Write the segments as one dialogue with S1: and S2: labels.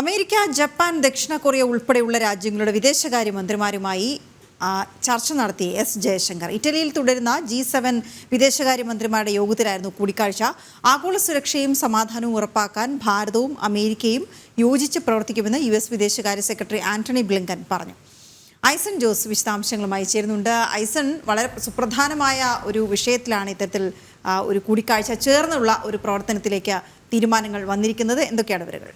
S1: America, Japan, ദക്ഷിണ Korea ഉൾപ്പെടെയുള്ള രാജ്യങ്ങളുടെ വിദേശകാര്യമന്ത്രിമാരുമായി ചർച്ച നടത്തി എസ് ജയശങ്കർ. ഇറ്റലിയിൽ തുടരുന്ന G7 വിദേശകാര്യമന്ത്രിമാരുടെ യോഗത്തിലായിരുന്നു കൂടിക്കാഴ്ച. ആഗോള സുരക്ഷയും സമാധാനവും ഉറപ്പാക്കാൻ ഭാരതവും അമേരിക്കയും യോജിച്ച് പ്രവർത്തിക്കുമെന്ന് US വിദേശകാര്യ സെക്രട്ടറി ആന്റണി ബ്ലിങ്കൻ പറഞ്ഞു. ഐസൺ ജോസ് വിശദാംശങ്ങളുമായി ചേരുന്നുണ്ട്. ഐസൺ, വളരെ സുപ്രധാനമായ ഒരു വിഷയത്തിലാണ് ഇത്തരത്തിൽ ഒരു കൂടിക്കാഴ്ച ചേർന്നുള്ള ഒരു പ്രവർത്തനത്തിലേക്ക് തീരുമാനങ്ങൾ വന്നിരിക്കുന്നത്. എന്തൊക്കെയാണ് വിവരങ്ങൾ?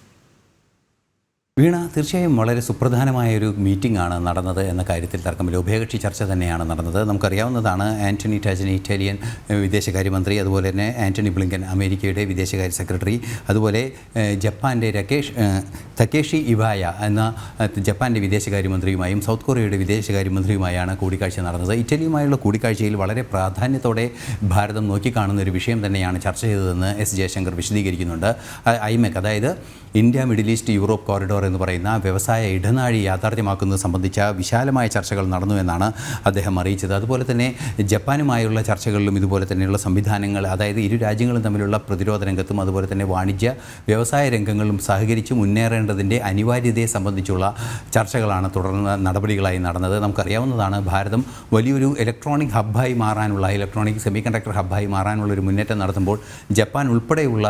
S2: വീണ, തീർച്ചയായും വളരെ സുപ്രധാനമായ ഒരു മീറ്റിംഗ് ആണ് നടന്നത് എന്ന കാര്യത്തിൽ തർക്കമില്ല. ഉഭയകക്ഷി ചർച്ച തന്നെയാണ് നടന്നത്. നമുക്കറിയാവുന്നതാണ് ആന്റണി ടാജനി ഇറ്റാലിയൻ വിദേശകാര്യമന്ത്രി, അതുപോലെ തന്നെ ആന്റണി ബ്ലിങ്കൻ അമേരിക്കയുടെ വിദേശകാര്യ സെക്രട്ടറി, അതുപോലെ ജപ്പാൻ്റെ തക്കേഷി ഇവായ എന്ന ജപ്പാൻ്റെ വിദേശകാര്യമന്ത്രിയുമായും സൗത്ത് കൊറിയയുടെ വിദേശകാര്യമന്ത്രിയുമായാണ് കൂടിക്കാഴ്ച നടന്നത്. ഇറ്റലിയുമായുള്ള കൂടിക്കാഴ്ചയിൽ വളരെ പ്രാധാന്യത്തോടെ ഭാരതം നോക്കിക്കാണുന്ന ഒരു വിഷയം തന്നെയാണ് ചർച്ച ചെയ്തതെന്ന് എസ് ജയശങ്കർ വിശദീകരിക്കുന്നുണ്ട്. ഐമെക്, അതായത് India middle east Europe corridor എന്ന് പറയുന്ന വ്യവസായ ഇടനാഴി യാഥാർത്ഥ്യമാക്കുന്നത് സംബന്ധിച്ച വിശാലമായ ചർച്ചകൾ നടന്നു എന്നാണ് അദ്ദേഹം അറിയിച്ചത്. അതുപോലെ തന്നെ ജപ്പാനുമായുള്ള ചർച്ചകളിലും ഇതുപോലെ തന്നെയുള്ള സംവിധാനങ്ങൾ, അതായത് ഇരു രാജ്യങ്ങളും തമ്മിലുള്ള പ്രതിരോധ രംഗത്തും അതുപോലെ തന്നെ വാണിജ്യ വ്യവസായ രംഗങ്ങളിലും സഹകരിച്ച് മുന്നേറേണ്ടതിൻ്റെ അനിവാര്യതയെ സംബന്ധിച്ചുള്ള ചർച്ചകളാണ് തുടർന്ന് നടപടികളായി നടന്നത്. നമുക്കറിയാവുന്നതാണ്, ഭാരതം വലിയൊരു ഇലക്ട്രോണിക് ഹബ്ബായി മാറാനുള്ള, ഇലക്ട്രോണിക് സെമി കണ്ടക്ടർ ഹബ്ബായി മാറാനുള്ള ഒരു മുന്നേറ്റം നടത്തുമ്പോൾ ജപ്പാൻ ഉൾപ്പെടെയുള്ള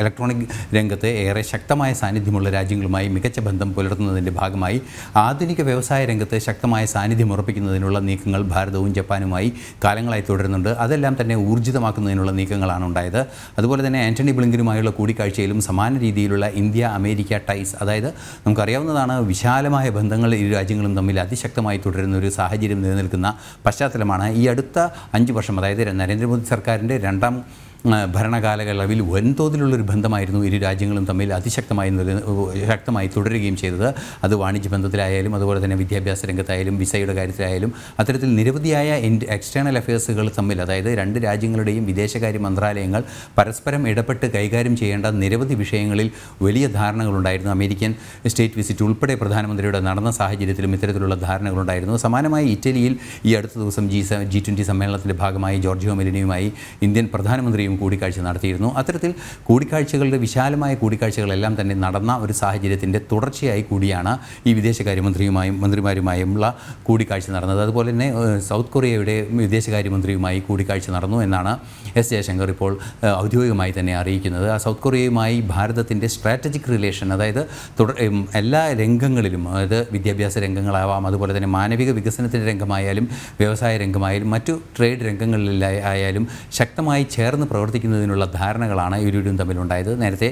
S2: ഇലക്ട്രോണിക് രംഗത്ത് ഏറെ ശക്തമായ സാന്നിധ്യമുള്ള രാജ്യങ്ങളുമായി മികച്ച ബന്ധം പുലർത്തുന്നതിൻ്റെ ഭാഗമായി ആധുനിക വ്യവസായ രംഗത്ത് ശക്തമായ സാന്നിധ്യം ഉറപ്പിക്കുന്നതിനുള്ള നീക്കങ്ങൾ ഭാരതവും ജപ്പാനുമായി കാലങ്ങളായി തുടരുന്നുണ്ട്. അതെല്ലാം തന്നെ ഊർജിതമാക്കുന്നതിനുള്ള നീക്കങ്ങളാണ് ഉണ്ടായത്. അതുപോലെ തന്നെ ആന്റണി ബ്ലിങ്കനുമായുള്ള കൂടിക്കാഴ്ചയിലും സമാന രീതിയിലുള്ള ഇന്ത്യ അമേരിക്ക ടൈസ്, അതായത് നമുക്കറിയാവുന്നതാണ്, വിശാലമായ ബന്ധങ്ങൾ ഇരു രാജ്യങ്ങളും തമ്മിൽ അതിശക്തമായി തുടരുന്ന ഒരു സാഹചര്യം നിലനിൽക്കുന്ന പശ്ചാത്തലമാണ് ഈ അടുത്ത 5 വർഷം, അതായത് നരേന്ദ്രമോദി സർക്കാരിൻ്റെ രണ്ടാം ഭരണകാലയളവിൽ വൻതോതിലുള്ളൊരു ബന്ധമായിരുന്നു ഇരു രാജ്യങ്ങളും തമ്മിൽ ശക്തമായി തുടരുകയും ചെയ്തത്. അത് വാണിജ്യ ബന്ധത്തിലായാലും അതുപോലെ തന്നെ വിദ്യാഭ്യാസ രംഗത്തായാലും വിസയുടെ കാര്യത്തിലായാലും അത്തരത്തിൽ നിരവധിയായ എക്സ്റ്റേണൽ അഫയേഴ്സുകൾ തമ്മിൽ, അതായത് രണ്ട് രാജ്യങ്ങളുടെയും വിദേശകാര്യ മന്ത്രാലയങ്ങൾ പരസ്പരം ഇടപെട്ട് കൈകാര്യം ചെയ്യേണ്ട നിരവധി വിഷയങ്ങളിൽ വലിയ ധാരണകളുണ്ടായിരുന്നു. അമേരിക്കൻ സ്റ്റേറ്റ് വിസിറ്റ് ഉൾപ്പെടെ പ്രധാനമന്ത്രിയുടെ നടന്ന സാഹചര്യത്തിലും ഇത്തരത്തിലുള്ള ധാരണകളുണ്ടായിരുന്നു. സമാനമായി ഇറ്റലിയിൽ ഈ അടുത്ത ദിവസം G20 സമ്മേളനത്തിൻ്റെ ഭാഗമായി ജോർജിയോ മെലിനിയുമായി ഇന്ത്യൻ പ്രധാനമന്ത്രി കൂടിക്കാഴ്ച നടത്തിയിരുന്നു. അത്തരത്തിൽ വിശാലമായ കൂടിക്കാഴ്ചകളെല്ലാം തന്നെ നടന്ന ഒരു സാഹചര്യത്തിൻ്റെ തുടർച്ചയായി കൂടിയാണ് ഈ മന്ത്രിമാരുമായുള്ള കൂടിക്കാഴ്ച നടന്നത്. അതുപോലെ തന്നെ സൗത്ത് കൊറിയയുടെ വിദേശകാര്യമന്ത്രിയുമായി കൂടിക്കാഴ്ച നടന്നു എന്നാണ് എസ് ജയശങ്കർ ഇപ്പോൾ ഔദ്യോഗികമായി തന്നെ അറിയിക്കുന്നത്. ആ സൗത്ത് കൊറിയയുമായി ഭാരതത്തിൻ്റെ സ്ട്രാറ്റജിക് റിലേഷൻ, അതായത് എല്ലാ രംഗങ്ങളിലും, അതായത് വിദ്യാഭ്യാസ രംഗങ്ങളാവാം, അതുപോലെ തന്നെ മാനവിക വികസനത്തിൻ്റെ രംഗമായാലും വ്യവസായ രംഗമായാലും മറ്റു ട്രേഡ് രംഗങ്ങളിലായാലും ശക്തമായി ചേർന്ന് പ്രവർത്തിക്കുന്നതിനുള്ള ധാരണകളാണ് ഇരുവരും തമ്മിലുണ്ടായത്. നേരത്തെ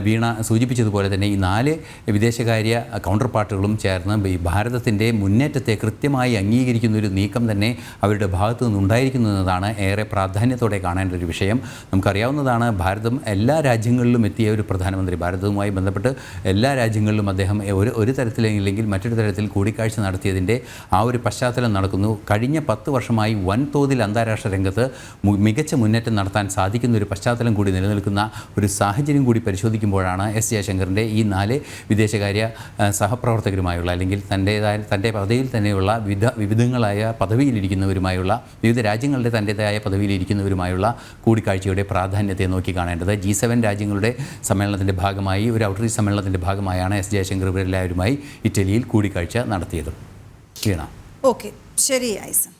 S2: വീണ സൂചിപ്പിച്ചതുപോലെ തന്നെ ഈ 4 വിദേശകാര്യ കൗണ്ടർ പാർട്ടുകളും ചേർന്ന് ഈ ഭാരതത്തിൻ്റെ മുന്നേറ്റത്തെ കൃത്യമായി അംഗീകരിക്കുന്ന ഒരു നീക്കം തന്നെ അവരുടെ ഭാഗത്തു നിന്നുണ്ടായിരിക്കുന്നു എന്നതാണ് ഏറെ പ്രാധാന്യത്തോടെ കാണേണ്ട ഒരു വിഷയം. നമുക്കറിയാവുന്നതാണ്, ഭാരതം എല്ലാ രാജ്യങ്ങളിലും എത്തിയ ഒരു പ്രധാനമന്ത്രി, ഭാരതവുമായി ബന്ധപ്പെട്ട് എല്ലാ രാജ്യങ്ങളിലും അദ്ദേഹം ഒരു തരത്തിലെങ്കിൽ മറ്റൊരു തരത്തിൽ കൂടിക്കാഴ്ച നടത്തിയതിൻ്റെ ആ ഒരു പശ്ചാത്തലം നടക്കുന്നു. കഴിഞ്ഞ 10 വർഷമായി വൻതോതിൽ അന്താരാഷ്ട്ര രംഗത്ത് മികച്ച മുന്നേറ്റം നടത്താൻ സാധിക്കുന്ന ഒരു പശ്ചാത്തലം കൂടി നിലനിൽക്കുന്ന ഒരു സാഹചര്യം കൂടി പരിശോധിക്കുമ്പോഴാണ് എസ് ജയശങ്കറിൻ്റെ ഈ 4 വിദേശകാര്യ സഹപ്രവർത്തകരുമായുള്ള, അല്ലെങ്കിൽ തൻ്റെ പദവിയിൽ തന്നെയുള്ള വിവിധങ്ങളായ പദവിയിലിരിക്കുന്നവരുമായുള്ള, വിവിധ രാജ്യങ്ങളുടെ തൻ്റേതായ പദവിയിലിരിക്കുന്നവരുമായുള്ള കൂടിക്കാഴ്ചയുടെ പ്രാധാന്യത്തെ നോക്കി കാണേണ്ടത്. G7 രാജ്യങ്ങളുടെ സമ്മേളനത്തിൻ്റെ ഭാഗമായി, ഒരു ഔട്ട്റീച്ച് സമ്മേളനത്തിൻ്റെ ഭാഗമായാണ് എസ് ജയശങ്കർ ഇവരെല്ലാവരുമായി ഇറ്റലിയിൽ കൂടിക്കാഴ്ച നടത്തിയത്. വീണ.
S1: ഓക്കെ, ശരി ഐസൺ.